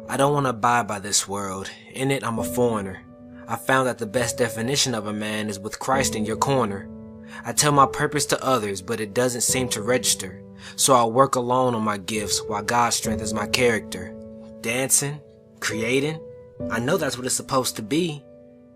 I don't want to abide by this world. In it, I'm a foreigner. I found that the best definition of a man is with Christ in your corner. I tell my purpose to others, but it doesn't seem to register. So I work alone on my gifts while God strengthens my character. Dancing, creating, I know that's what it's supposed to be.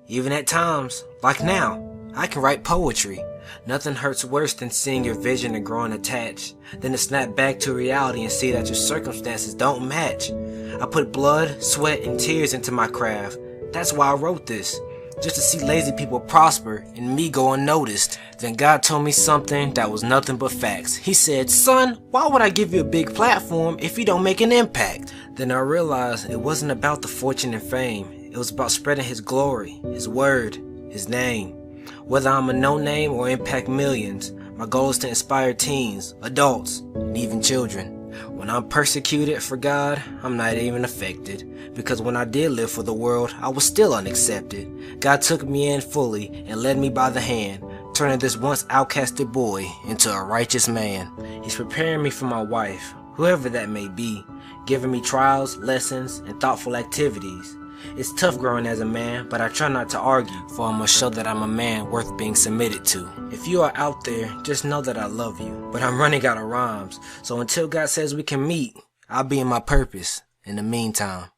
Even at times, like now, I can write poetry. Nothing hurts worse than seeing your vision and growing attached, than to snap back to reality and see that your circumstances don't match. I put blood, sweat, and tears into my craft. That's why I wrote this, just to see lazy people prosper and me go unnoticed. Then God told me something that was nothing but facts. He said, "Son, why would I give you a big platform if you don't make an impact?" Then I realized it wasn't about the fortune and fame. It was about spreading His glory, His word, His name. Whether I'm a no-name or impact millions, my goal is to inspire teens, adults, and even children. When I'm persecuted for God, I'm not even affected, because when I did live for the world, I was still unaccepted. God took me in fully and led me by the hand, turning this once outcasted boy into a righteous man. He's preparing me for my wife, whoever that may be, giving me trials, lessons, and thoughtful activities. It's tough growing as a man, but I try not to argue, for I must show that I'm a man worth being submitted to. If you are out there, just know that I love you, but I'm running out of rhymes, so until God says we can meet, I'll be in my purpose in the meantime.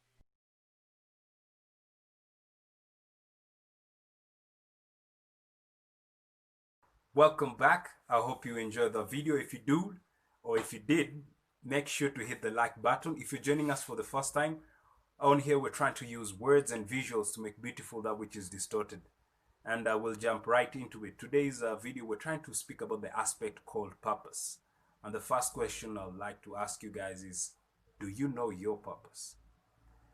Welcome back. I hope you enjoyed the video. If you do, or if you did, make sure to hit the like button. If you're joining us for the first time, on here we're trying to use words and visuals to make beautiful that which is distorted. And we'll jump right into it. Today's video, we're trying to speak about the aspect called purpose. And the first question I'd like to ask you guys is, do you know your purpose?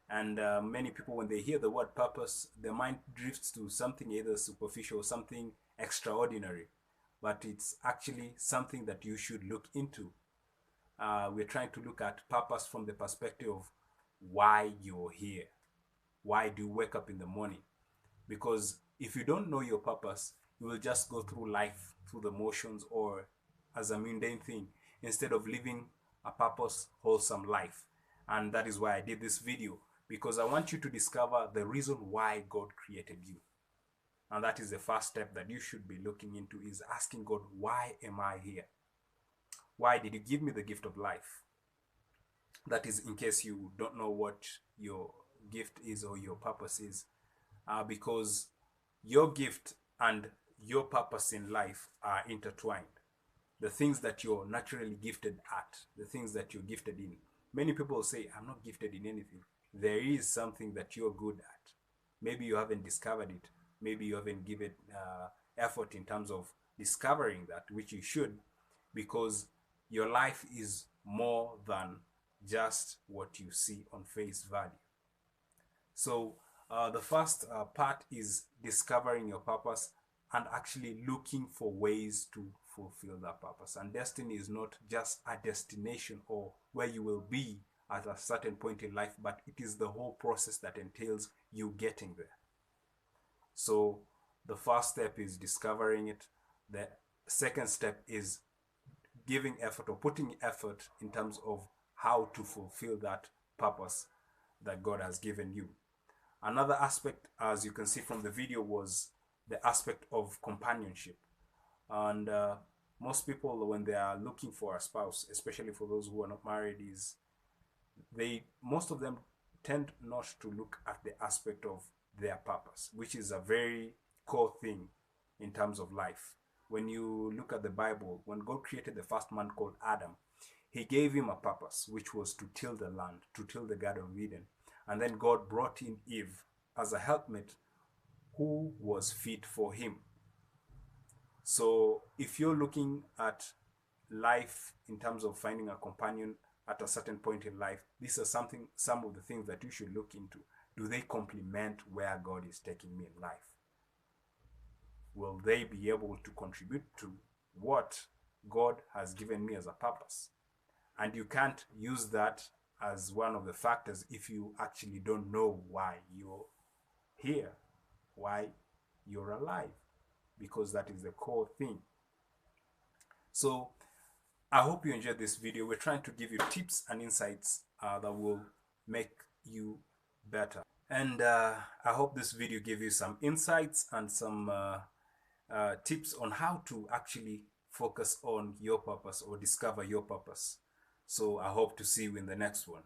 And many people, when they hear the word purpose, their mind drifts to something either superficial or something extraordinary. But it's actually something that you should look into. We're trying to look at purpose from the perspective of why you're here. Why do you wake up in the morning? Because if you don't know your purpose, you will just go through life through the motions or as a mundane thing instead of living a purpose, wholesome life. And that is why I did this video, because I want you to discover the reason why God created you. And that is the first step that you should be looking into, is asking God, why am I here? Why did you give me the gift of life? That is in case you don't know what your gift is or your purpose is. Because your gift and your purpose in life are intertwined. The things that you're naturally gifted at, the things that you're gifted in. Many people say, I'm not gifted in anything. There is something that you're good at. Maybe you haven't discovered it. Maybe you haven't given effort in terms of discovering that, which you should, because your life is more than just what you see on face value. So the first part is discovering your purpose and actually looking for ways to fulfill that purpose. And destiny is not just a destination or where you will be at a certain point in life, but it is the whole process that entails you getting there. So the first step is discovering it. The second step is giving effort or putting effort in terms of how to fulfill that purpose that God has given you. Another aspect, as you can see from the video, was the aspect of companionship. And most people, when they are looking for a spouse, especially for those who are not married, most of them tend not to look at the aspect of their purpose, which is a very core thing in terms of life. When you look at the Bible, when God created the first man called Adam, He gave him a purpose, which was to till the land, to till the Garden of Eden. And then God brought in Eve as a helpmate who was fit for him. So if you're looking at life in terms of finding a companion at a certain point in life, these are some of the things that you should look into. Do they complement where God is taking me in life? Will they be able to contribute to what God has given me as a purpose? And you can't use that as one of the factors if you actually don't know why you're here, why you're alive, because that is the core thing. So I hope you enjoyed this video. We're trying to give you tips and insights that will make you better. And I hope this video gave you some insights and some tips on how to actually focus on your purpose or discover your purpose. So I hope to see you in the next one.